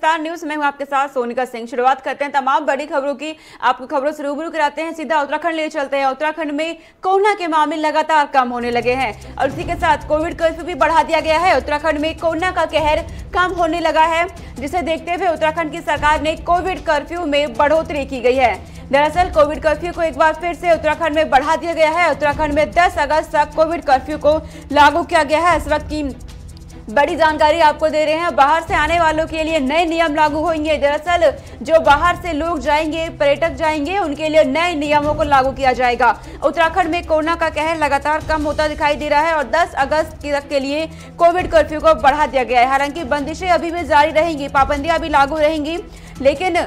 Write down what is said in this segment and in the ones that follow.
विस्तार न्यूज में हूं आपके साथ सोनिका सिंह। शुरुआत करते हैं तमाम बड़ी खबरों की। आपको खबरों से रूबरू कराते हैं, सीधा उत्तराखंड ले चलते हैं। उत्तराखंड में कोरोना के मामले लगातार कम होने लगे हैं और इसी के साथ कोविड कर्फ्यू भी बढ़ा दिया गया है। उत्तराखंड में कोरोना का कहर कम होने लगा है, जिसे देखते हुए उत्तराखंड की सरकार ने कोविड कर्फ्यू में बढ़ोतरी की गई है। दरअसल कोविड कर्फ्यू को एक बार फिर से उत्तराखंड में बढ़ा दिया गया है। उत्तराखंड में 10 अगस्त तक कोविड कर्फ्यू को लागू किया गया है। इस वक्त की बड़ी जानकारी आपको दे रहे हैं। बाहर से आने वालों के लिए नए नियम लागू होंगे। दरअसल जो बाहर से लोग जाएंगे, पर्यटक जाएंगे, उनके लिए नए नियमों को लागू किया जाएगा। उत्तराखंड में कोरोना का कहर लगातार कम होता दिखाई दे रहा है और 10 अगस्त तक के लिए कोविड कर्फ्यू को बढ़ा दिया गया है। हालांकि बंदिशें अभी भी जारी रहेंगी, पाबंदियां भी लागू रहेंगी, लेकिन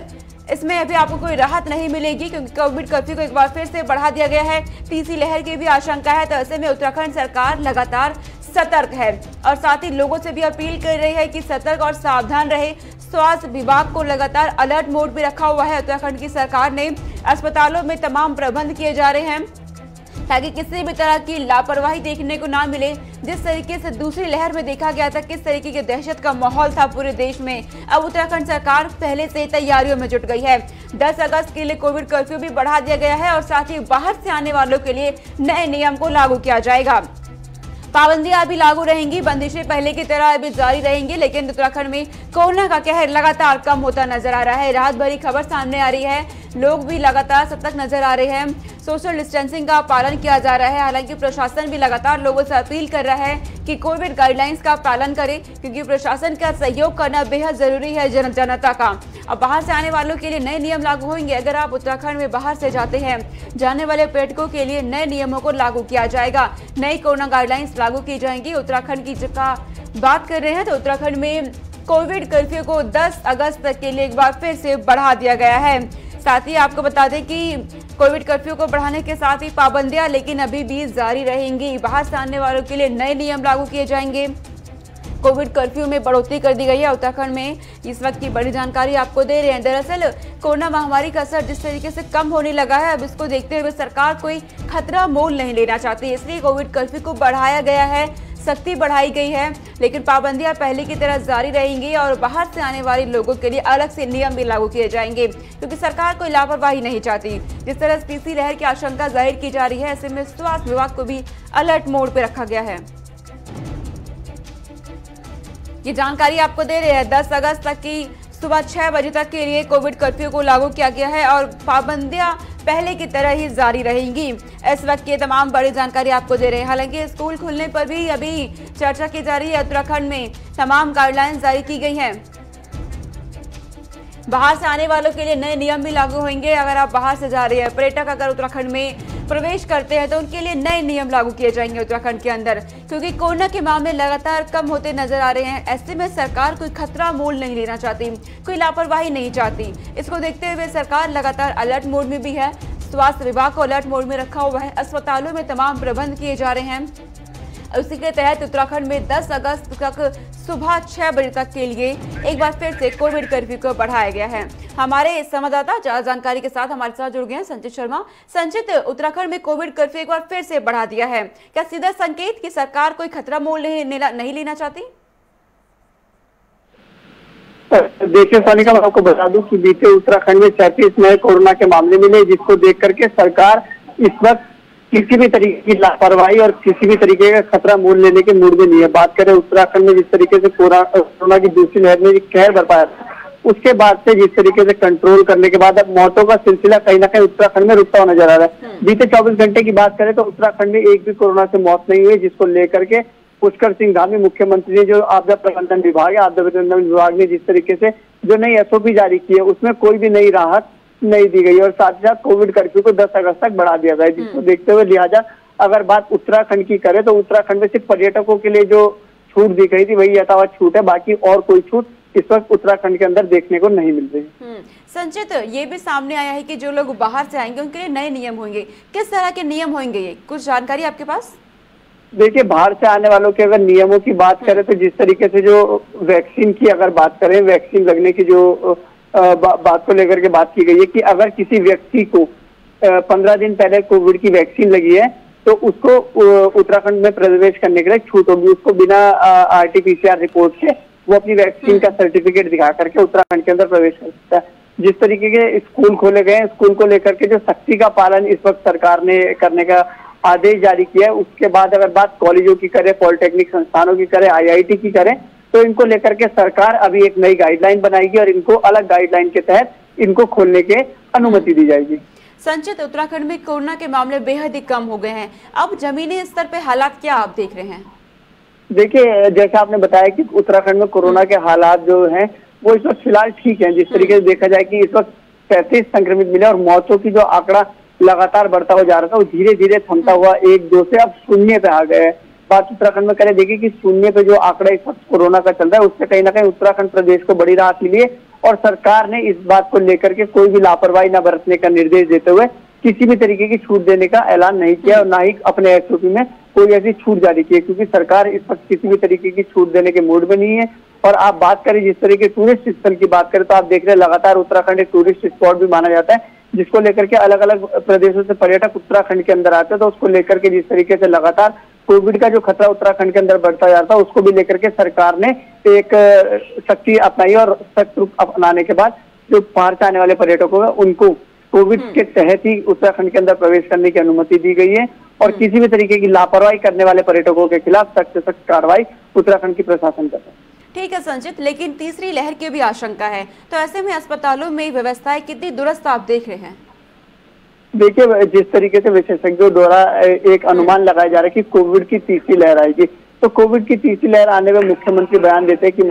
इसमें अभी आपको कोई राहत नहीं मिलेगी क्योंकि कोविड कर्फ्यू को एक बार फिर से बढ़ा दिया गया है। तीसरी लहर की भी आशंका है, तो ऐसे में उत्तराखंड सरकार लगातार सतर्क है और साथ ही लोगों से भी अपील कर रही है कि सतर्क और सावधान रहे। स्वास्थ्य विभाग को लगातार अलर्ट मोड पे रखा हुआ है। उत्तराखंड की सरकार ने अस्पतालों में तमाम प्रबंध किए जा रहे हैं ताकि किसी भी तरह की लापरवाही देखने को ना मिले। जिस तरीके से दूसरी लहर में देखा गया था, किस तरीके की दहशत का माहौल था पूरे देश में, अब उत्तराखंड सरकार पहले से तैयारियों में जुट गई है। 10 अगस्त के लिए कोविड कर्फ्यू भी बढ़ा दिया गया है और साथ ही बाहर से आने वालों के लिए नए नियम को लागू किया जाएगा। पाबंदियां अभी लागू रहेंगी, बंदिशें पहले की तरह अभी जारी रहेंगी, लेकिन उत्तराखंड में कोरोना का कहर लगातार कम होता नजर आ रहा है। राहत भरी खबर सामने आ रही है, लोग भी लगातार सतर्क नजर आ रहे हैं। सोशल डिस्टेंसिंग का पालन किया जा रहा है। हालांकि प्रशासन भी लगातार लोगों से अपील कर रहा है कि कोविड गाइडलाइंस का पालन करें, क्योंकि प्रशासन का सहयोग करना बेहद जरूरी है जनता का। अब बाहर से आने वालों के लिए नए नियम लागू होंगे। अगर आप उत्तराखंड में बाहर से जाते हैं, जाने वाले पर्यटकों के लिए नए नियमों को लागू किया जाएगा। नई कोरोना गाइडलाइंस लागू की जाएंगी। उत्तराखंड की का बात कर रहे हैं तो उत्तराखंड में कोविड कर्फ्यू को 10 अगस्त तक के लिए एक बार फिर से बढ़ा दिया गया है। साथ ही आपको बता दें कि कोविड कर्फ्यू को बढ़ाने के साथ ही पाबंदियां लेकिन अभी भी जारी रहेंगी। बाहर से आने वालों के लिए नए नियम लागू किए जाएंगे। कोविड कर्फ्यू में बढ़ोतरी कर दी गई है उत्तराखंड में। इस वक्त की बड़ी जानकारी आपको दे रहे हैं। दरअसल कोरोना महामारी का असर जिस तरीके से कम होने लगा है, अब इसको देखते हुए सरकार कोई खतरा मोल नहीं लेना चाहती, इसलिए कोविड कर्फ्यू को बढ़ाया गया है, सख्ती बढ़ाई गई है, लेकिन पाबंदियां पहले की तरह जारी रहेंगी और बाहर से आने वाले लोगों के लिए अलग से नियम भी लागू किए जाएंगे, क्योंकि सरकार कोई लापरवाही नहीं चाहती। जिस तरह से तीसरी लहर की आशंका जाहिर की जा रही है, ऐसे में स्वास्थ्य विभाग को भी अलर्ट मोड पे रखा गया है। ये जानकारी आपको दे रहे हैं। 10 अगस्त तक की सुबह 6 बजे तक के लिए कोविड कर्फ्यू को लागू किया गया है और पाबंदियां पहले की तरह ही जारी रहेंगी। इस वक्त की तमाम बड़ी जानकारी आपको दे रहे हैं। हालांकि स्कूल खुलने पर भी अभी चर्चा की जा रही है। उत्तराखंड में तमाम गाइडलाइंस जारी की गई हैं। बाहर से आने वालों के लिए नए नियम भी लागू होंगे। अगर आप बाहर से जा रहे हैं, पर्यटक अगर उत्तराखंड में प्रवेश करते हैं तो उनके लिए नए नियम लागू किए जाएंगे उत्तराखंड के अंदर, क्योंकि कोरोना के मामले लगातार कम होते नजर आ रहे हैं। ऐसे में सरकार कोई खतरा मोल नहीं लेना चाहती, कोई लापरवाही नहीं चाहती। इसको देखते हुए सरकार लगातार अलर्ट मोड में भी है। स्वास्थ्य विभाग को अलर्ट मोड में रखा हुआ है। अस्पतालों में तमाम प्रबंध किए जा रहे हैं। उसी के तहत उत्तराखंड में 10 अगस्त तक सुबह 6 बजे तक के लिए एक बार फिर से कोविड कर्फ्यू को बढ़ाया गया है। हमारे संवाददाता जानकारी के साथ हमारे साथ जुड़ गए हैं संचित शर्मा। संचित, उत्तराखंड में कोविड कर्फ्यू एक बार फिर से बढ़ा दिया है, क्या सीधा संकेत कि सरकार कोई खतरा मोल नहीं लेना चाहती? देखिए सोनिका, मैं आपको बता दूं कि बीते उत्तराखंड में 34 नए कोरोना के मामले मिले, जिसको देख करके सरकार इस वक्त किसी भी तरीके की लापरवाही और किसी भी तरीके का खतरा मोल लेने के मूड में नहीं है। बात करें उत्तराखंड में जिस तरीके से कोरोना की दूसरी लहर में कहर बरपाया था, उसके बाद से जिस तरीके से कंट्रोल करने के बाद अब मौतों का सिलसिला कहीं ना कहीं उत्तराखंड में रुकता हुआ नजर आ रहा है। बीते 24 घंटे की बात करें तो उत्तराखंड में एक भी कोरोना से मौत नहीं हुई, जिसको लेकर के पुष्कर सिंह धामी मुख्यमंत्री ने जो आपदा प्रबंधन विभाग है, आपदा प्रबंधन विभाग ने जिस तरीके से जो नई SOP जारी की है, उसमें कोई भी नई राहत नहीं दी गई और साथ ही साथ कोविड कर्फ्यू को 10 अगस्त तक बढ़ा दिया गया, जिसको देखते हुए लिहाजा अगर बात उत्तराखंड की करें तो उत्तराखंड में सिर्फ पर्यटकों के लिए जो छूट दी गई थी वही यथावत छूट है, बाकी और कोई छूट इस वक्त उत्तराखंड के अंदर देखने को नहीं मिल रही। संचित, ये भी सामने आया है कि जो लोग बाहर से आएंगे उनके लिए नए नियम होंगे। किस तरह के नियम होंगे, ये कुछ जानकारी आपके पास? देखिए, बाहर से आने वालों के अगर नियमों की बात करें तो जिस तरीके से जो वैक्सीन की अगर बात करें, वैक्सीन लगने की जो बात को लेकर के बात की गई है कि अगर किसी व्यक्ति को 15 दिन पहले कोविड की वैक्सीन लगी है तो उसको उत्तराखंड में प्रवेश करने के लिए छूट होगी। उसको बिना RT-PCR रिपोर्ट के वो अपनी वैक्सीन का सर्टिफिकेट दिखा करके उत्तराखंड के अंदर प्रवेश कर सकता है। जिस तरीके के स्कूल खोले गए हैं, स्कूल को लेकर के जो सख्ती का पालन इस वक्त सरकार ने करने का आदेश जारी किया है, उसके बाद अगर बात कॉलेजों की करें, पॉलिटेक्निक संस्थानों की करें, IIT की करें, तो इनको लेकर के सरकार अभी एक नई गाइडलाइन बनाएगी और इनको अलग गाइडलाइन के तहत इनको खोलने के अनुमति दी जाएगी। संचित, उत्तराखंड में कोरोना के मामले बेहद ही कम हो गए हैं, अब जमीनी स्तर पे हालात क्या आप देख रहे हैं? देखिए, जैसे आपने बताया कि उत्तराखंड में कोरोना के हालात जो हैं वो इस वक्त फिलहाल ठीक है। जिस तरीके से देखा जाए कि इस वक्त 35 संक्रमित मिले और मौतों की जो आंकड़ा लगातार बढ़ता हुआ जा रहा था, वो धीरे धीरे थमता हुआ 1-2 से अब 0 पे आ गए। बात उत्तराखंड में करें, देखिए कि 0 पे जो आंकड़ा इस वक्त कोरोना का चल रहा है, उससे कहीं ना कहीं उत्तराखंड प्रदेश को बड़ी राहत मिली है और सरकार ने इस बात को लेकर के कोई भी लापरवाही न बरतने का निर्देश देते हुए किसी भी तरीके की छूट देने का ऐलान नहीं किया और ना ही अपने SOP में कोई ऐसी छूट जारी की है, क्योंकि सरकार इस वक्त किसी भी तरीके की छूट देने के मूड में नहीं है। और आप बात करें जिस तरीके टूरिस्ट स्थल की बात करें, तो आप देख रहे हैं लगातार उत्तराखंड एक टूरिस्ट स्पॉट भी माना जाता है, जिसको लेकर के अलग अलग प्रदेशों से पर्यटक उत्तराखंड के अंदर आते हैं। तो उसको लेकर के जिस तरीके से लगातार कोविड का जो खतरा उत्तराखंड के अंदर बढ़ता जा रहा था, उसको भी लेकर के सरकार ने एक सख्ती अपनाई और सख्त रूप अपनाने के बाद जो बाहर से आने वाले पर्यटकों हैं उनको कोविड के तहत ही उत्तराखंड के अंदर प्रवेश करने की अनुमति दी गई है और किसी भी तरीके की लापरवाही करने वाले पर्यटकों के खिलाफ सख्त से सख्त कार्रवाई उत्तराखंड की प्रशासन कर रहा है। ठीक है संचित, लेकिन तीसरी लहर की भी आशंका है, तो ऐसे में अस्पतालों में व्यवस्थाएं कितनी दुरुस्त आप देख रहे हैं? देखिए, जिस तरीके से विशेषज्ञों द्वारा एक अनुमान लगाया जा रहा है कि कोविड की तीसरी लहर आएगी, तो कोविड की तीसरी लहर आने में मुख्यमंत्री बयान देते हैं कि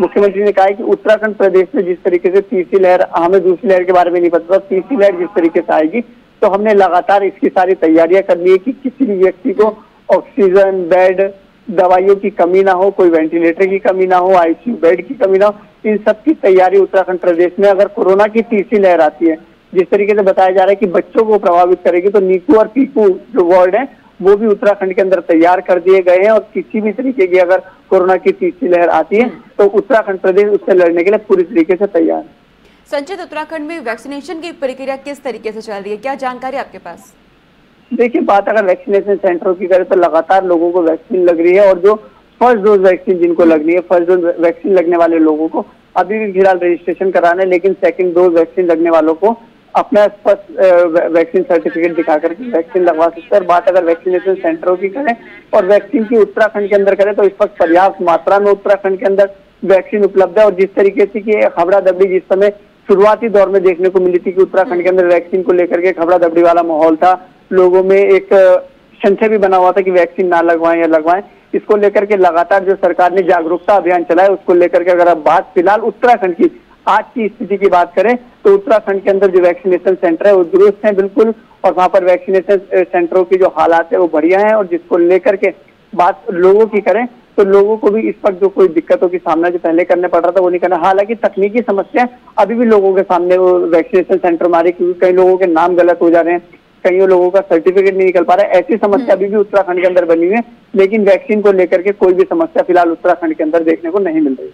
मुख्यमंत्री ने कहा है कि उत्तराखंड प्रदेश में जिस तरीके से तीसरी लहर, हमें दूसरी लहर के बारे में नहीं पता था, तीसरी लहर जिस तरीके से आएगी तो हमने लगातार इसकी सारी तैयारियां कर ली है कि किसी भी व्यक्ति को ऑक्सीजन बेड, दवाइयों की कमी ना हो, कोई वेंटिलेटर की कमी ना हो, ICU बेड की कमी ना हो। इन सब की तैयारी उत्तराखंड प्रदेश में अगर कोरोना की तीसरी लहर आती है, जिस तरीके से बताया जा रहा है कि बच्चों को प्रभावित करेगी, तो नीकू और पीकू जो वार्ड है वो भी उत्तराखंड के अंदर तैयार कर दिए गए हैं और किसी भी तरीके की अगर कोरोना की तीसरी लहर आती है तो उत्तराखंड प्रदेश उससे लड़ने के लिए पूरी तरीके से तैयार है। संचित, उत्तराखंड में वैक्सीनेशन की प्रक्रिया किस तरीके से चल रही है, क्या जानकारी आपके पास? देखिए, बात अगर वैक्सीनेशन सेंटरों की करें तो लगातार लोगों को वैक्सीन लग रही है और जो फर्स्ट डोज वैक्सीन जिनको लगनी है, फर्स्ट डोज वैक्सीन लगने वाले लोगों को अभी भी फिलहाल रजिस्ट्रेशन कराना है, लेकिन सेकंड डोज वैक्सीन लगने वालों को अपना फर्स्ट वैक्सीन सर्टिफिकेट दिखा करके वैक्सीन लगवा सकते हैं। और बात अगर वैक्सीनेशन सेंटरों की करें और वैक्सीन की उत्तराखंड के अंदर करें तो इस वक्त पर्याप्त मात्रा में उत्तराखंड के अंदर वैक्सीन उपलब्ध है। और जिस तरीके से कि खबरा दबड़ी जिस समय शुरुआती दौर में देखने को मिली थी कि उत्तराखंड के अंदर वैक्सीन को लेकर के खबरा दबड़ी वाला माहौल था, लोगों में एक संशय भी बना हुआ था कि वैक्सीन ना लगवाएं या लगवाएं, इसको लेकर के लगातार जो सरकार ने जागरूकता अभियान चलाया, उसको लेकर के अगर आप बात फिलहाल उत्तराखंड की आज की स्थिति की बात करें तो उत्तराखंड के अंदर जो वैक्सीनेशन सेंटर है वो दुरुस्त है बिल्कुल, और वहां पर वैक्सीनेशन सेंटरों की जो हालात है वो बढ़िया है। और जिसको लेकर के बात लोगों की करें तो लोगों को भी इस वक्त जो कोई दिक्कतों की सामना जो पहले करने पड़ रहा था वो नहीं करना। हालांकि तकनीकी समस्या अभी भी लोगों के सामने वो वैक्सीनेशन सेंटर मारे, क्योंकि कई लोगों के नाम गलत हो जा रहे हैं, कई लोगों का सर्टिफिकेट नहीं निकल पा रहा है, ऐसी समस्या अभी भी उत्तराखंड के अंदर बनी हुई है। लेकिन वैक्सीन को लेकर के कोई भी समस्या फिलहाल उत्तराखंड के अंदर देखने को नहीं मिल रही।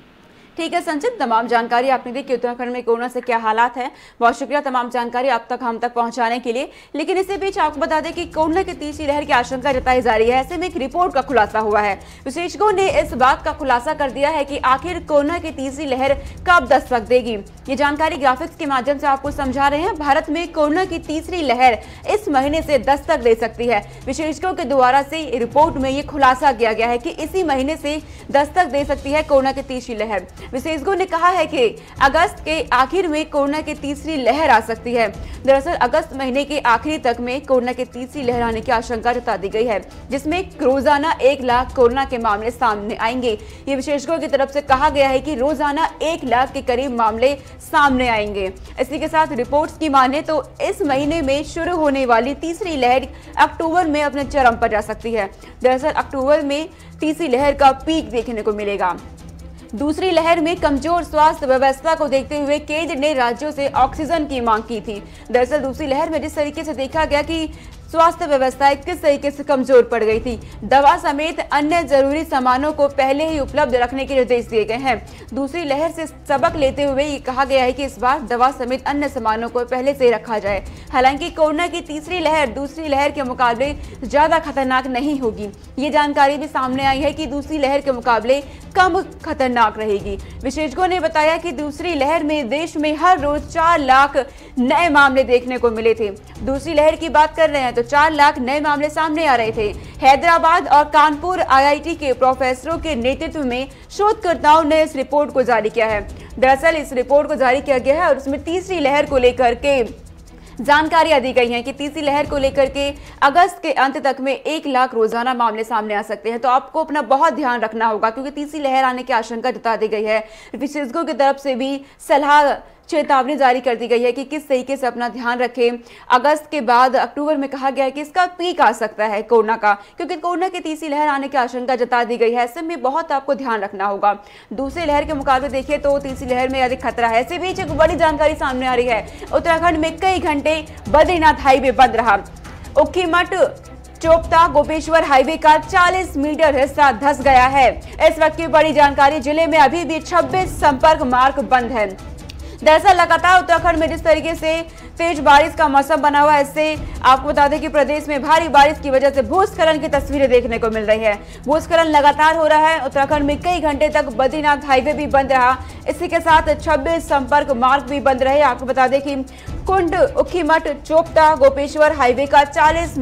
ठीक है संचित, तमाम जानकारी आपने दी कि उत्तराखंड में कोरोना से क्या हालात है। बहुत शुक्रिया तमाम जानकारी हम तक पहुंचाने के लिए। लेकिन इसी बीच आपको बता दें कि कोरोना की तीसरी लहर की आशंका जताई जा रही है। ऐसे में एक रिपोर्ट का खुलासा हुआ है। विशेषज्ञों ने इस बात का खुलासा कर दिया है कि आखिर कोरोना की तीसरी लहर कब दस्तक देगी। ये जानकारी ग्राफिक्स के माध्यम से आपको समझा रहे हैं। भारत में कोरोना की तीसरी लहर इस महीने से दस्तक दे सकती है। विशेषज्ञों के द्वारा से रिपोर्ट में ये खुलासा किया गया है कि इसी महीने से दस्तक दे सकती है कोरोना की तीसरी लहर। विशेषज्ञों ने कहा है कि अगस्त के आखिर में कोरोना की तीसरी लहर आ सकती है। दरअसल अगस्त महीने के आखिरी तक में कोरोना की तीसरी लहर आने की आशंका जता दी गई है, जिसमें रोजाना 1 लाख कोरोना के मामले सामने आएंगे। ये विशेषज्ञों की तरफ से कहा गया है कि रोजाना 1 लाख के करीब मामले सामने आएंगे। इसी के साथ रिपोर्ट्स की माने तो इस महीने में शुरू होने वाली तीसरी लहर अक्टूबर में अपने चरम पर जा सकती है। दरअसल अक्टूबर में तीसरी लहर का पीक देखने को मिलेगा। दूसरी लहर में कमजोर स्वास्थ्य व्यवस्था को देखते हुए केंद्र ने राज्यों से ऑक्सीजन की मांग की थी। दरअसल दूसरी लहर में जिस तरीके से देखा गया कि स्वास्थ्य व्यवस्था किस तरीके से कमजोर पड़ गई थी। दवा समेत अन्य जरूरी सामानों को पहले ही उपलब्ध रखने के निर्देश दिए गए हैं। दूसरी लहर से सबक लेते हुए ये कहा गया है कि इस बार दवा समेत अन्य सामानों को पहले से रखा जाए। हालांकि कोरोना की तीसरी लहर दूसरी लहर के मुकाबले ज्यादा खतरनाक नहीं होगी। ये जानकारी भी सामने आई है कि दूसरी लहर के मुकाबले कम खतरनाक रहेगी। विशेषज्ञों ने बताया कि दूसरी लहर में देश में हर रोज 4 लाख नए मामले देखने को मिले थे। दूसरी लहर की बात कर रहे हैं तो 4 लाख नए मामले सामने आ रहे थे। हैदराबाद और कानपुर आईआईटी के प्रोफेसरों के नेतृत्व में शोधकर्ताओं ने इस रिपोर्ट को जारी किया है। दरअसल इस रिपोर्ट को जारी किया गया है और उसमें तीसरी लहर को लेकर के जानकारियां दी गई हैं कि तीसरी लहर को लेकर के अगस्त के अंत तक में 1 लाख रोजाना मामले सामने आ सकते हैं। तो आपको अपना बहुत ध्यान रखना होगा क्योंकि तीसरी लहर आने की आशंका जता दी गई है। विशेषज्ञों की तरफ से भी सलाह चेतावनी जारी कर दी गई है कि किस तरीके से अपना ध्यान रखें। अगस्त के बाद अक्टूबर में कहा गया है कि इसका पीक आ सकता है कोरोना का, क्योंकि कोरोना की तीसरी लहर आने की आशंका जता दी गई है। ऐसे में बहुत आपको ध्यान रखना होगा। दूसरी लहर के मुकाबले देखिए तो तीसरी लहर में अधिक खतरा है। ऐसे बीच एक बड़ी जानकारी सामने आ रही है। उत्तराखंड में कई घंटे बद्रीनाथ हाईवे बंद रहा। ऊखीमठ चोपता गोपेश्वर हाईवे का 40 मीटर हिस्सा धंस गया है। इस वक्त की बड़ी जानकारी, जिले में अभी भी 26 संपर्क मार्ग बंद है। दरअसल लगातार उत्तराखंड में जिस तरीके से तेज बारिश का मौसम बना हुआ है, इससे आपको बता दें कि प्रदेश में भारी बारिश की वजह से भूस्खलन की तस्वीरें देखने को मिल रही है। भूस्खलन लगातार हो रहा है। उत्तराखंड में कई घंटे तक बद्रीनाथ हाईवे भी बंद रहा। इसी के साथ 26 संपर्क मार्ग भी बंद रहे। आपको बता दें कि कुंड ऊखीमठ चोपता गोपेश्वर हाईवे का 40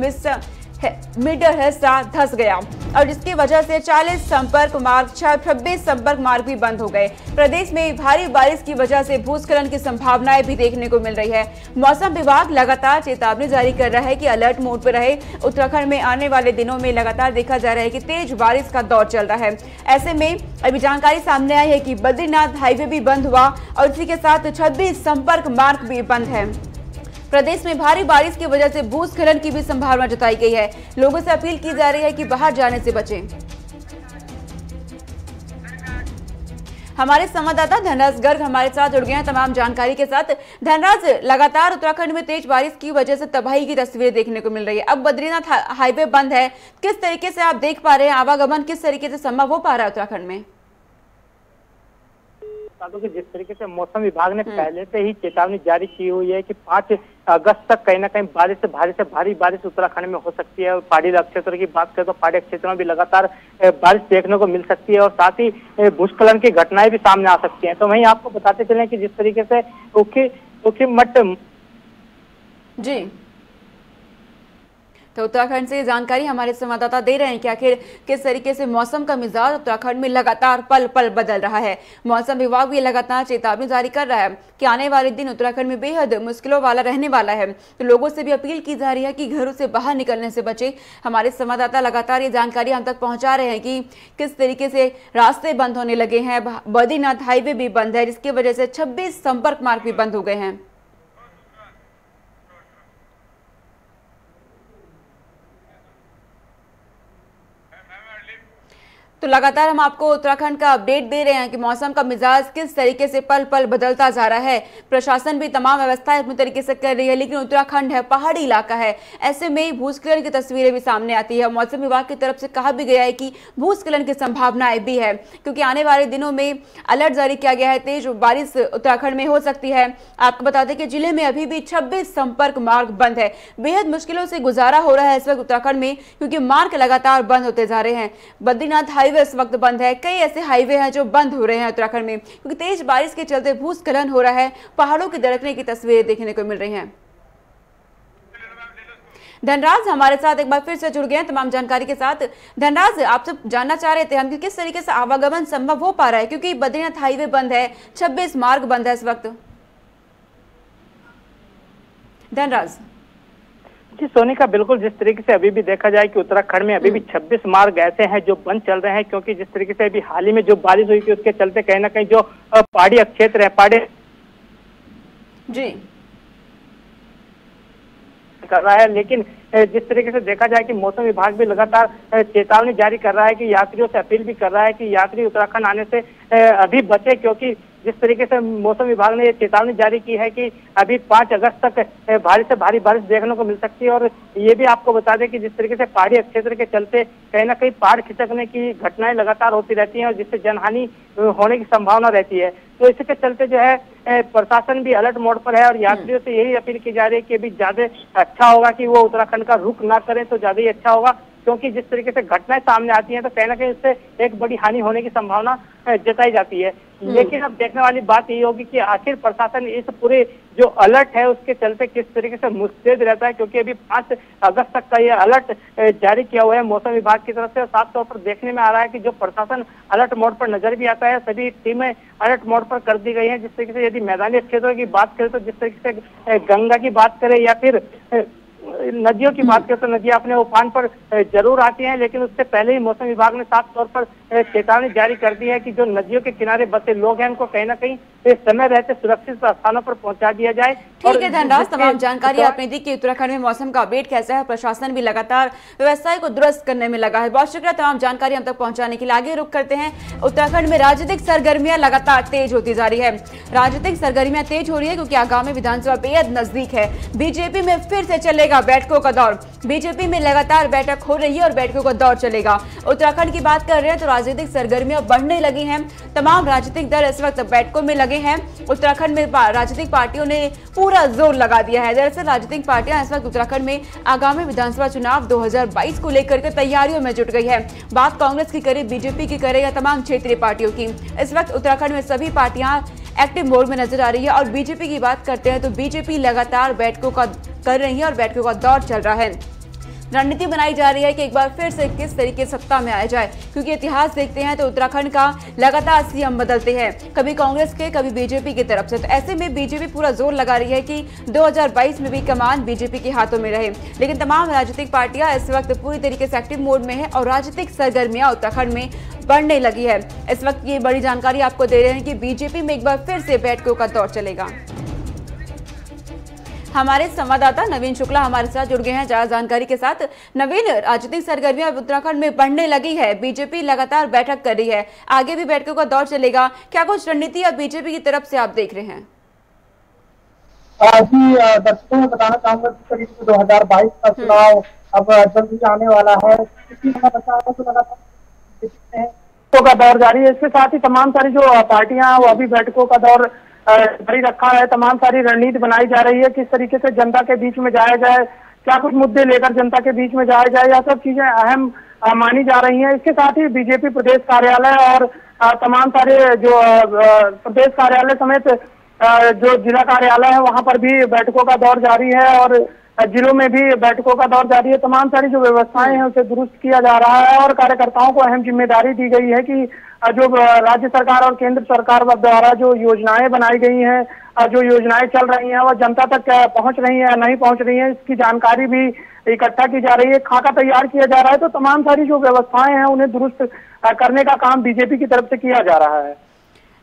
मीटर हिस्सा धंस गया और जिसकी वजह से 40 संपर्क मार्ग 26 संपर्क मार्ग भी बंद हो गए। प्रदेश में भारी बारिश की वजह से भूस्खलन की संभावनाएं भी देखने को मिल रही है। मौसम विभाग लगातार चेतावनी जारी कर रहा है कि अलर्ट मोड पर रहे। उत्तराखंड में आने वाले दिनों में लगातार देखा जा रहा है कि तेज बारिश का दौर चल रहा है। ऐसे में अभी जानकारी सामने आई है कि बद्रीनाथ हाईवे भी बंद हुआ और इसी के साथ 26 संपर्क मार्ग भी बंद है। प्रदेश में भारी बारिश की वजह से भूस्खलन की भी संभावना जताई गई है। लोगों से अपील की जा रही है कि बाहर जाने से बचें। हमारे संवाददाता धनराज गर्ग हमारे साथ जुड़ गए हैं तमाम जानकारी के साथ। धनराज, लगातार उत्तराखंड में तेज बारिश की वजह से तबाही की तस्वीरें देखने को मिल रही है। अब बद्रीनाथ हाईवे बंद है, किस तरीके से आप देख पा रहे हैं आवागमन किस तरीके से संभव हो पा रहा है उत्तराखंड में? कि जिस तरीके से मौसम विभाग ने पहले से ही चेतावनी जारी की हुई है कि 5 अगस्त तक कहीं ना कहीं बारिश से भारी बारिश उत्तराखंड में हो सकती है। और पहाड़ी क्षेत्र की बात करें तो पहाड़ी क्षेत्रों में भी लगातार बारिश देखने को मिल सकती है और साथ ही भूस्खलन की घटनाएं भी सामने आ सकती हैं। तो वहीं आपको बताते चलें कि जिस तरीके से ऊखीमठ जी, तो उत्तराखंड से जानकारी हमारे संवाददाता दे रहे हैं कि आखिर किस तरीके से मौसम का मिजाज उत्तराखंड में लगातार पल पल बदल रहा है। मौसम विभाग भी लगातार चेतावनी जारी कर रहा है कि आने वाले दिन उत्तराखंड में बेहद मुश्किलों वाला रहने वाला है। तो लोगों से भी अपील की जा रही है कि घरों से बाहर निकलने से बचे। हमारे संवाददाता लगातार ये जानकारी हम तक पहुंचा रहे हैं कि किस तरीके से रास्ते बंद होने लगे हैं। बद्रीनाथ हाईवे भी बंद है जिसकी वजह से 26 संपर्क मार्ग भी बंद हो गए हैं। तो लगातार हम आपको उत्तराखंड का अपडेट दे रहे हैं कि मौसम का मिजाज किस तरीके से पल पल बदलता जा रहा है। प्रशासन भी तमाम व्यवस्थाएं अपने तरीके से कर रही है, लेकिन उत्तराखंड है, पहाड़ी इलाका है, ऐसे में भूस्खलन की तस्वीरें भी सामने आती है। मौसम विभाग की तरफ से कहा भी गया है कि भूस्खलन की संभावनाएं भी है क्योंकि आने वाले दिनों में अलर्ट जारी किया गया है। तेज बारिश उत्तराखंड में हो सकती है। आपको बता दें कि जिले में अभी भी 26 संपर्क मार्ग बंद है। बेहद मुश्किलों से गुजारा हो रहा है इस वक्त उत्तराखंड में क्योंकि मार्ग लगातार बंद होते जा रहे हैं। बद्रीनाथ हाईवे इस वक्त बंद है। कई ऐसे हाईवे हैं जो बंद हो रहे हैं उत्तराखंड में क्योंकि तेज बारिश के चलते भूस्खलन हो रहा है। पहाड़ों की दरकने की तस्वीरें देखने को मिल रही हैं। धनराज हमारे साथ एक बार फिर से जुड़ गए हैं तमाम जानकारी के साथ। धनराज, आपसे जानना चाह रहे थे हम कि किस तरीके से आवागमन संभव हो पा रहा है क्योंकि बद्रीनाथ हाईवे बंद है, 26 मार्ग बंद है इस वक्त। धनराज जी, सोनिका, बिल्कुल जिस तरीके से अभी भी देखा जाए कि उत्तराखंड में अभी भी 26 मार्ग ऐसे हैं जो बंद चल रहे हैं क्योंकि जिस तरीके से अभी हाल ही में जो बारिश हुई थी उसके चलते कहीं ना कहीं जो पहाड़ी क्षेत्र है पहाड़ी जी कर रहा है। लेकिन जिस तरीके से देखा जाए कि मौसम विभाग भी लगातार चेतावनी जारी कर रहा है कि यात्रियों से अपील भी कर रहा है कि यात्री उत्तराखंड आने से अभी बचे क्योंकि जिस तरीके से मौसम विभाग ने ये चेतावनी जारी की है कि अभी 5 अगस्त तक भारी से भारी बारिश देखने को मिल सकती है। और ये भी आपको बता दें कि जिस तरीके से पहाड़ी क्षेत्र के चलते कहीं ना कहीं पहाड़ खिसकने की घटनाएं लगातार होती रहती हैं और जिससे जनहानि होने की संभावना रहती है। तो इसके चलते जो है प्रशासन भी अलर्ट मोड पर है और यात्रियों से यही अपील की जा रही है कि अभी ज्यादा अच्छा होगा कि वो उत्तराखंड का रुख ना करें तो ज्यादा ही अच्छा होगा, क्योंकि जिस तरीके से घटनाएं सामने आती हैं तो कहीं ना कहीं उससे एक बड़ी हानि होने की संभावना जताई जाती है। लेकिन अब देखने वाली बात ये होगी कि आखिर प्रशासन इस पूरे जो अलर्ट है उसके चलते किस तरीके से मुस्तैद रहता है, क्योंकि अभी 5 अगस्त तक का ये अलर्ट जारी किया हुआ है मौसम विभाग की तरफ से। और साफ तौर पर देखने में आ रहा है कि जो प्रशासन अलर्ट मोड पर नजर भी आता है, सभी टीमें अलर्ट मोड पर कर दी गई हैं। जिस तरीके से यदि मैदानी क्षेत्रों की बात करें तो जिस तरीके से गंगा की बात करें या फिर नदियों की बात करें तो नदियां अपने उफान पर जरूर आती हैं, लेकिन उससे पहले ही मौसम विभाग ने साफ तौर पर चेतावनी जारी कर दी है कि जो नदियों के किनारे बसे लोग हैं उनको कहीं ना कहीं समय रहते सुरक्षित स्थानों पर पहुंचा दिया जाए। ठीक है धनराज, तमाम जानकारी आपने दी कि उत्तराखंड में मौसम का अपडेट कैसा है। प्रशासन भी लगातार व्यवस्था को दुरुस्त करने में लगा है। बहुत शुक्रिया तमाम जानकारी हम तक पहुंचाने के लिए। आगे रुख करते हैं, उत्तराखंड में राजनीतिक सरगर्मियां लगातार तेज होती जा रही है। राजनीतिक सरगर्मियां तेज हो रही है क्योंकि आगामी विधानसभा बेहद नजदीक है। बीजेपी में फिर से चलेगा बैठकों का दौर। बीजेपी में लगातार बैठक हो रही है और बैठकों का दौर चलेगा। उत्तराखंड की बात कर रहे हैं तो राजनीतिक सरगर्मियां बढ़ने लगी हैं। तमाम राजनीतिक दल इस वक्त बैठकों में लगे हैं। उत्तराखंड में राजनीतिक पार्टियों ने पूरा जोर लगा दिया है। दरअसल राजनीतिक पार्टियां इस वक्त उत्तराखंड में आगामी विधानसभा चुनाव 2022 को लेकर के तैयारियों में जुट गई है। बात कांग्रेस की करे, बीजेपी की करे या तमाम क्षेत्रीय पार्टियों की, इस वक्त उत्तराखंड में सभी पार्टियां एक्टिव मोड में नजर आ रही है। और बीजेपी की बात करते हैं तो बीजेपी लगातार बैठकों का कर रही है और बैठकों का दौर चल रहा है। रणनीति बनाई जा रही है कि एक बार फिर से किस तरीके सत्ता में आया जाए, क्योंकि इतिहास देखते हैं तो उत्तराखंड का लगातार सीएम बदलते हैं, कभी कांग्रेस के कभी बीजेपी की तरफ से। तो ऐसे में बीजेपी पूरा जोर लगा रही है कि 2022 में भी कमान बीजेपी के हाथों में रहे। लेकिन तमाम राजनीतिक पार्टियां इस वक्त पूरी तरीके से एक्टिव मोड में है और राजनीतिक सरगर्मियां उत्तराखंड में बढ़ने लगी है। इस वक्त ये बड़ी जानकारी आपको दे रहे हैं कि बीजेपी में एक बार फिर से बैठकों का दौर चलेगा। हमारे संवाददाता नवीन शुक्ला हमारे साथ जुड़ गए हैं ज्यादा जानकारी के साथ। नवीन, राजनीतिक सरगर्मियां उत्तराखंड में बढ़ने लगी है, बीजेपी लगातार बैठक कर रही है, आगे भी बैठकों का दौर चलेगा, क्या कुछ रणनीति अब बीजेपी की तरफ से आप देख रहे हैं? जी दर्शकों को बताना चाहूंगा कि करीब 2022 का चुनाव अब जल्दी आने वाला है। इसी का दौर जारी है। इसके साथ ही तमाम सारी जो पार्टियां हैं वो अभी बैठकों का दौर जारी रखा है। तमाम सारी रणनीति बनाई जा रही है, किस तरीके से जनता के बीच में जाया जाए, क्या कुछ मुद्दे लेकर जनता के बीच में जाया जाए, यह सब चीजें अहम मानी जा रही हैं। इसके साथ ही बीजेपी प्रदेश कार्यालय और तमाम सारे जो प्रदेश कार्यालय समेत जो जिला कार्यालय है वहां पर भी बैठकों का दौर जारी है और जिलों में भी बैठकों का दौर जारी है। तमाम सारी जो व्यवस्थाएं हैं उसे दुरुस्त किया जा रहा है और कार्यकर्ताओं को अहम जिम्मेदारी दी गई है कि जो राज्य सरकार और केंद्र सरकार द्वारा जो योजनाएं बनाई गई हैं, जो योजनाएं चल रही हैं, वह जनता तक पहुंच रही है या नहीं पहुंच रही है, इसकी जानकारी भी इकट्ठा की जा रही है, खाका तैयार किया जा रहा है। तो तमाम सारी जो व्यवस्थाएं हैं उन्हें दुरुस्त करने का काम बीजेपी की तरफ से किया जा रहा है।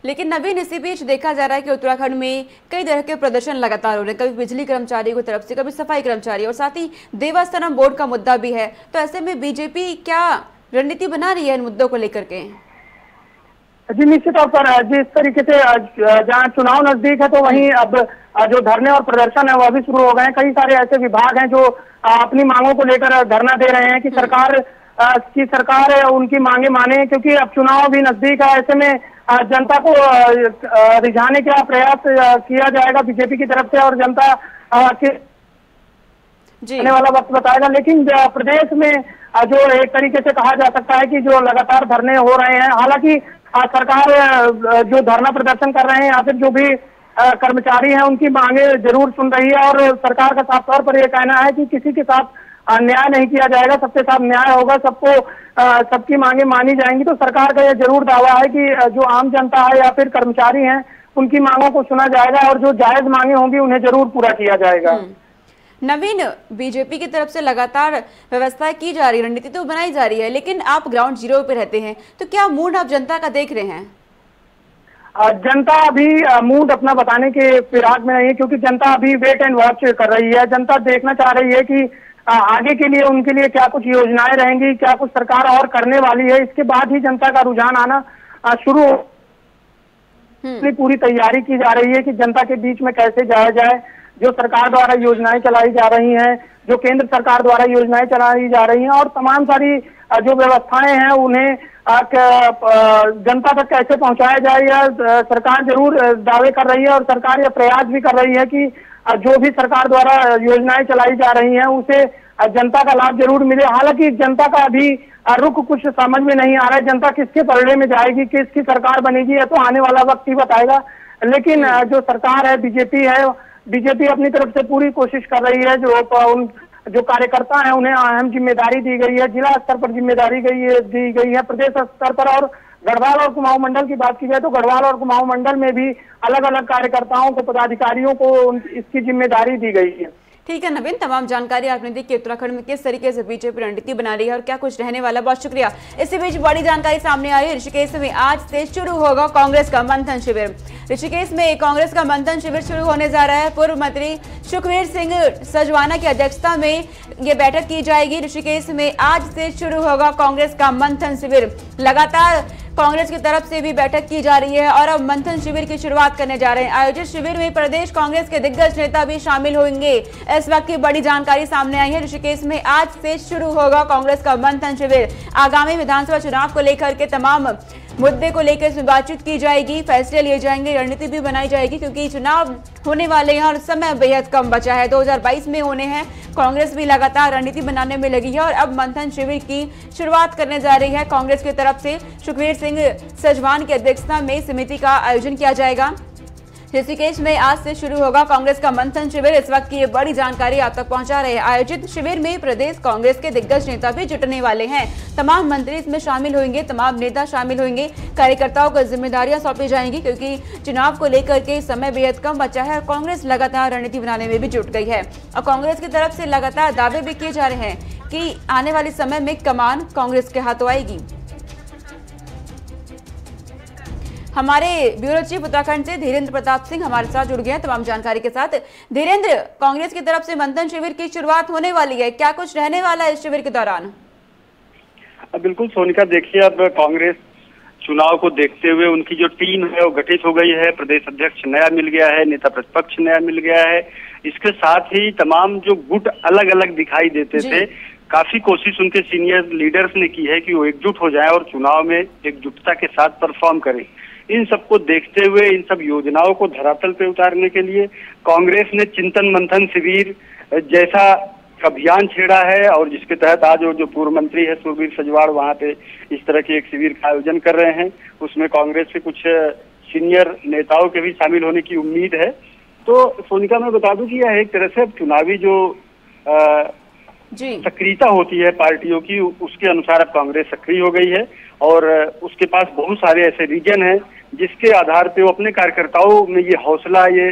लेकिन नवीन, इसी बीच देखा जा रहा है कि उत्तराखंड में कई तरह के प्रदर्शन लगातार हो रहे हैं, कभी बिजली कर्मचारियों की तरफ से, कभी सफाई कर्मचारी और साथ ही देवस्थानम बोर्ड का मुद्दा भी है। तो ऐसे में बीजेपी क्या रणनीति बना रही है इन मुद्दों को लेकर के? जी निश्चित तौर पर जिस तरीके से जहाँ चुनाव नजदीक है तो वहीं अब जो धरने और प्रदर्शन है वह भी शुरू हो गए हैं। कई सारे ऐसे विभाग हैं जो अपनी मांगों को लेकर धरना दे रहे हैं कि सरकार उनकी मांगे माने, क्योंकि अब चुनाव भी नजदीक है। ऐसे में जनता को रिझाने का प्रयास किया जाएगा बीजेपी की तरफ से और जनता आने वाला वक्त बताएगा। लेकिन प्रदेश में जो एक तरीके से कहा जा सकता है कि जो लगातार धरने हो रहे हैं, हालांकि सरकार जो धरना प्रदर्शन कर रहे हैं या फिर जो भी कर्मचारी हैं उनकी मांगे जरूर सुन रही है और सरकार का साफ तौर पर यह कहना है कि किसी के साथ अन्याय नहीं किया जाएगा, सबके साथ न्याय होगा, सबकी मांगे मानी जाएंगी। तो सरकार का यह जरूर दावा है कि जो आम जनता है या फिर कर्मचारी हैं उनकी मांगों को सुना जाएगा और जो जायज मांगे होंगी उन्हें जरूर पूरा किया जाएगा। नवीन, बीजेपी की तरफ से लगातार व्यवस्थाएं की जा रही है, रणनीति तो बनाई जा रही है, लेकिन आप ग्राउंड जीरो पे रहते हैं तो क्या मूड आप जनता का देख रहे हैं? जनता अभी मूड अपना बताने के फिराक में नहीं है, क्योंकि जनता अभी वेट एंड वॉच कर रही है। जनता देखना चाह रही है कि आगे के लिए उनके लिए क्या कुछ योजनाएं रहेंगी, क्या कुछ सरकार और करने वाली है। इसके बाद ही जनता का रुझान आना शुरू इसलिए पूरी तैयारी की जा रही है कि जनता के बीच में कैसे जाया जाए। जो सरकार द्वारा योजनाएं चलाई जा रही हैं, जो केंद्र सरकार द्वारा योजनाएं चलाई जा रही हैं और तमाम सारी जो व्यवस्थाएं हैं उन्हें जनता तक कैसे पहुंचाया जाए, यह सरकार जरूर दावे कर रही है और सरकार यह प्रयास भी कर रही है कि जो भी सरकार द्वारा योजनाएं चलाई जा रही हैं उसे जनता का लाभ जरूर मिले। हालांकि जनता का अभी रुख कुछ समझ में नहीं आ रहा है, जनता किसके पलड़े में जाएगी, किसकी सरकार बनेगी, यह तो आने वाला वक्त ही बताएगा। लेकिन जो सरकार है, बीजेपी अपनी तरफ से पूरी कोशिश कर रही है। जो कार्यकर्ता हैं उन्हें अहम जिम्मेदारी दी गई है, जिला स्तर पर जिम्मेदारी दी गई है, प्रदेश स्तर पर। और गढ़वाल और कुमाऊं मंडल की बात की जाए तो गढ़वाल और कुमाऊं मंडल में भी अलग अलग कार्यकर्ताओं को, पदाधिकारियों को इसकी जिम्मेदारी दी गई है। ठीक है नवीन, तमाम जानकारी आपने दी कि उत्तराखंड में किस तरीके से बीजेपी रणनीति बना रही है और क्या कुछ रहने वाला। बहुत शुक्रिया। इसी बीच बड़ी जानकारी सामने आई है, ऋषिकेश में आज से शुरू होगा कांग्रेस का मंथन शिविर। ऋषिकेश में कांग्रेस का मंथन शिविर शुरू होने जा रहा है। पूर्व मंत्री सुखवीर सिंह सजवाना की अध्यक्षता में ये बैठक की जाएगी। ऋषिकेश में आज से शुरू होगा कांग्रेस का मंथन शिविर। लगातार कांग्रेस की तरफ से भी बैठक की जा रही है और अब मंथन शिविर की शुरुआत करने जा रहे हैं। आयोजित शिविर में प्रदेश कांग्रेस के दिग्गज नेता भी शामिल होंगे। इस वक्त की बड़ी जानकारी सामने आई है, ऋषिकेश में आज से शुरू होगा कांग्रेस का मंथन शिविर। आगामी विधानसभा चुनाव को लेकर के तमाम मुद्दे को लेकर इसमें बातचीत की जाएगी, फैसले लिए जाएंगे, रणनीति भी बनाई जाएगी, क्योंकि चुनाव होने वाले हैं और समय बेहद कम बचा है, 2022 में होने हैं। कांग्रेस भी लगातार रणनीति बनाने में लगी है और अब मंथन शिविर की शुरुआत करने जा रही है। कांग्रेस की तरफ से सुखवीर सिंह सजवान की अध्यक्षता में समिति का आयोजन किया जाएगा। ऋषिकेश में आज से शुरू होगा कांग्रेस का मंथन शिविर। इस वक्त की ये बड़ी जानकारी आप तक पहुंचा रहे हैं। आयोजित शिविर में प्रदेश कांग्रेस के दिग्गज नेता भी जुटने वाले हैं। तमाम मंत्री इसमें शामिल होंगे, तमाम नेता शामिल होंगे। कार्यकर्ताओं को जिम्मेदारियां सौंपी जाएंगी, क्योंकि चुनाव को लेकर के समय बेहद कम बचा है और कांग्रेस लगातार रणनीति बनाने में भी जुट गई है। और कांग्रेस की तरफ से लगातार दावे भी किए जा रहे हैं कि आने वाले समय में कमान कांग्रेस के हाथों आएगी। हमारे ब्यूरो चीफ उत्तराखंड से धीरेन्द्र प्रताप सिंह हमारे साथ जुड़ गए हैं तमाम जानकारी के साथ। धीरेन्द्र, कांग्रेस की तरफ से मंथन शिविर की शुरुआत होने वाली है, क्या कुछ रहने वाला है इस शिविर के दौरान? बिल्कुल सोनिका, देखिए अब कांग्रेस चुनाव को देखते हुए उनकी जो टीम है वो गठित हो गई है। प्रदेश अध्यक्ष नया मिल गया है, नेता प्रतिपक्ष नया मिल गया है। इसके साथ ही तमाम जो गुट अलग अलग दिखाई देते थे, काफी कोशिश उनके सीनियर लीडर्स ने की है कि वो एकजुट हो जाए और चुनाव में एकजुटता के साथ परफॉर्म करें। इन सबको देखते हुए इन सब योजनाओं को धरातल पे उतारने के लिए कांग्रेस ने चिंतन मंथन शिविर जैसा अभियान छेड़ा है और जिसके तहत आज जो पूर्व मंत्री है सुखवीर सजवाड़ वहां पे इस तरह के एक शिविर का आयोजन कर रहे हैं। उसमें कांग्रेस के कुछ सीनियर नेताओं के भी शामिल होने की उम्मीद है। तो सोनिका, मैं बता दूं कि यह एक तरह से चुनावी जो सक्रियता होती है पार्टियों की, उसके अनुसार अब कांग्रेस सक्रिय हो गई है और उसके पास बहुत सारे ऐसे रीजन हैं जिसके आधार पे वो अपने कार्यकर्ताओं में ये हौसला, ये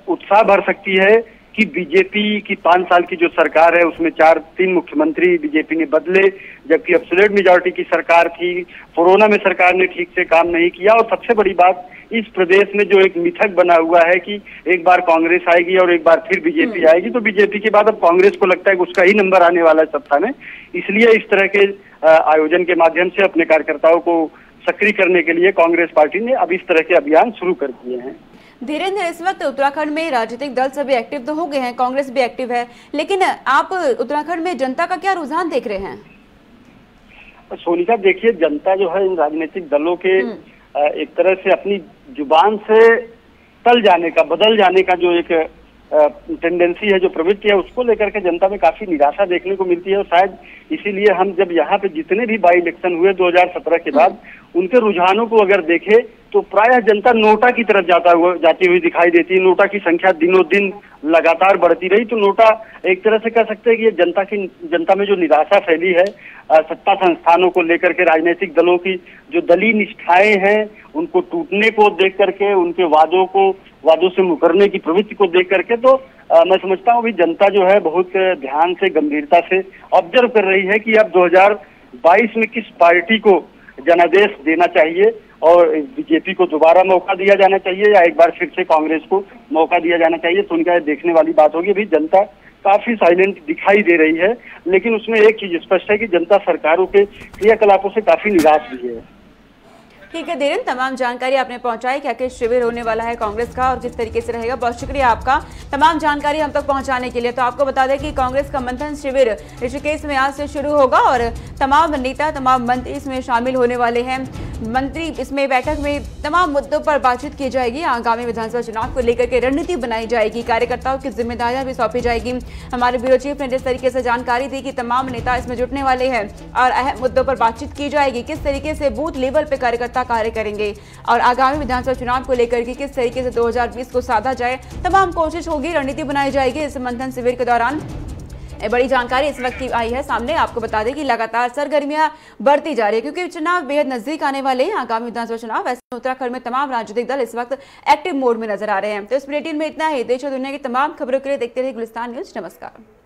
उत्साह भर सकती है कि बीजेपी की 5 साल की जो सरकार है उसमें 3 मुख्यमंत्री बीजेपी ने बदले, जबकि एब्सोल्यूट मेजॉरिटी की सरकार थी। कोरोना में सरकार ने ठीक से काम नहीं किया और सबसे बड़ी बात, इस प्रदेश में जो एक मिथक बना हुआ है कि एक बार कांग्रेस आएगी और एक बार फिर बीजेपी आएगी, तो बीजेपी के बाद अब कांग्रेस को लगता है कि उसका ही नंबर आने वाला है सत्ता में। इसलिए इस तरह के आयोजन के माध्यम से अपने कार्यकर्ताओं को सक्रिय करने के लिए कांग्रेस पार्टी ने अब इस तरह के अभियान शुरू कर दिए हैं। धीरेन्द्र, इस वक्त उत्तराखंड में राजनीतिक दल सभी एक्टिव तो हो गए हैं, कांग्रेस भी एक्टिव है, लेकिन आप उत्तराखंड में जनता का क्या रुझान देख रहे हैं? सोनिका, देखिए जनता जो है इन राजनीतिक दलों के एक तरह से अपनी जुबान से टल जाने का, बदल जाने का जो एक टेंडेंसी है, जो प्रवृत्ति है, उसको लेकर के जनता में काफी निराशा देखने को मिलती है। और शायद इसीलिए हम जब यहाँ पे जितने भी बाई इलेक्शन हुए 2017 के बाद, उनके रुझानों को अगर देखें तो प्रायः जनता नोटा की तरफ जाती हुई दिखाई देती है। नोटा की संख्या दिनों दिन लगातार बढ़ती रही, तो नोटा एक तरह से कह सकते हैं कि ये जनता में जो निराशा फैली है सत्ता संस्थानों को लेकर के, राजनीतिक दलों की जो दलीय निष्ठाएं हैं उनको टूटने को देख करके, उनके वादों से मुकरने की प्रवृत्ति को देख करके, तो मैं समझता हूँ भी जनता जो है बहुत ध्यान से, गंभीरता से ऑब्जर्व कर रही है कि अब 2022 में किस पार्टी को जनादेश देना चाहिए और बीजेपी को दोबारा मौका दिया जाना चाहिए या एक बार फिर से कांग्रेस को मौका दिया जाना चाहिए। तो उनका देखने वाली बात होगी। अभी जनता काफी साइलेंट दिखाई दे रही है, लेकिन उसमें एक चीज स्पष्ट है कि जनता सरकारों के क्रियाकलापों से काफी निराश भी है। ठीक है धीरेन, तमाम जानकारी आपने पहुंचाई। क्या क्या शिविर होने वाला है कांग्रेस का और किस तरीके से रहेगा, बहुत शुक्रिया आपका तमाम जानकारी हम तक पहुंचाने के लिए। तो आपको बता दें कि कांग्रेस का मंथन शिविर ऋषिकेश में आज से शुरू होगा और तमाम नेता तमाम मंत्री इसमें शामिल होने वाले हैं। मंत्री इसमें बैठक में तमाम मुद्दों पर बातचीत की जाएगी। आगामी विधानसभा चुनाव को लेकर के रणनीति बनाई जाएगी, कार्यकर्ताओं की जिम्मेदारियां भी सौंपी जाएगी। हमारे ब्यूरो चीफ ने जिस तरीके से जानकारी दी कि तमाम नेता इसमें जुटने वाले हैं और अहम मुद्दों पर बातचीत की जाएगी, किस तरीके से बूथ लेवल पे कार्यकर्ता कार्य करेंगे और आगामी विधानसभा चुनाव को लेकर के किस तरीके से 2020 को साधा जाए, तमाम कोशिश होगी, रणनीति बनाई जाएगी इस मंथन शिविर के दौरान। बड़ी जानकारी इस वक्त की आई है सामने। आपको बता दें कि लगातार सरगर्मियां बढ़ती जा रही है क्योंकि चुनाव बेहद नजदीक आने वाले हैं, आगामी विधानसभा चुनाव। ऐसे उत्तराखंड में तमाम राजनीतिक दल इस वक्त एक्टिव मोड में नजर आ रहे हैं। तो इस बुलेटिन में इतना ही। देश और दुनिया की तमाम खबरों के लिए देखते रहिए गुलिस्तान न्यूज। नमस्कार।